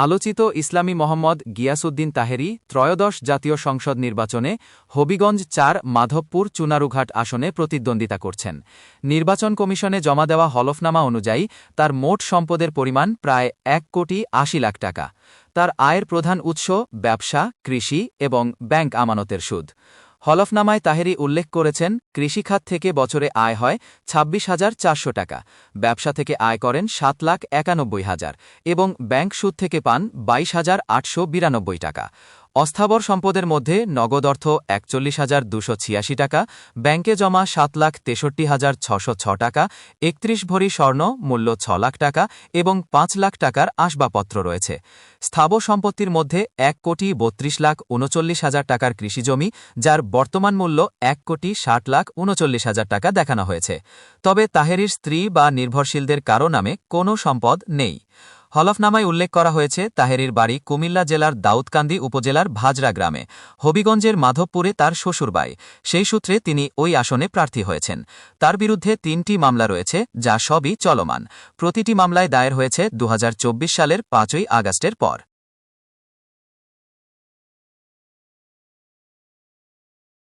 আলোচিত ইসলামী মোহাম্মদ গিয়াসউদ্দিন তাহেরী ত্রয়োদশ জাতীয় সংসদ নির্বাচনে হবিগঞ্জ ৪ মাধবপুর চুনারুঘাট আসনে প্রতিদ্বন্দ্বিতা করছেন। নির্বাচন কমিশনে জমা দেওয়া হলফনামা অনুযায়ী তার মোট সম্পদের পরিমাণ প্রায় ১,৮০,০০,০০০ টাকা। তার আয়ের প্রধান উৎস ব্যবসা, কৃষি এবং ব্যাংক আমানতের সুদ। হলফনামায় তাহেরী উল্লেখ করেছেন, কৃষিখাত থেকে বছরে আয় হয় ২৬,৪০০ টাকা, ব্যবসা থেকে আয় করেন ৭,৯১,০০০ এবং ব্যাংক সুদ থেকে পান ২২,৮৯২ টাকা। অস্থাবর সম্পদের মধ্যে নগদ অর্থ ৪১,২৮৬ টাকা, ব্যাংকে জমা ৭,৬৩,৬০৬ টাকা, ৩১ ভরি স্বর্ণ মূল্য ৬ লাখ টাকা এবং ৫ লাখ টাকার আসবাবপত্র রয়েছে। স্থাবর সম্পত্তির মধ্যে ১,৩২,৩৯,০০০ টাকার কৃষিজমি, যার বর্তমান মূল্য ১,৬০,৩৯,০০০ টাকা দেখানো হয়েছে। তবে তাহেরীর স্ত্রী বা নির্ভরশীলদের কারো নামে কোনো সম্পদ নেই। হলফনামায় উল্লেখ করা হয়েছে, তাহেরীর বাড়ি কুমিল্লা জেলার দাউদকান্দি উপজেলার ভাজরা গ্রামে, হবিগঞ্জের মাধবপুরে তার শ্বশুরবাড়ি। সেই সূত্রে তিনি ওই আসনে প্রার্থী হয়েছেন। তার বিরুদ্ধে ৩টি মামলা রয়েছে, যা সবই চলমান। প্রতিটি মামলায় দায়ের হয়েছে ২০২৪ সালের ৫ই আগস্টের পর।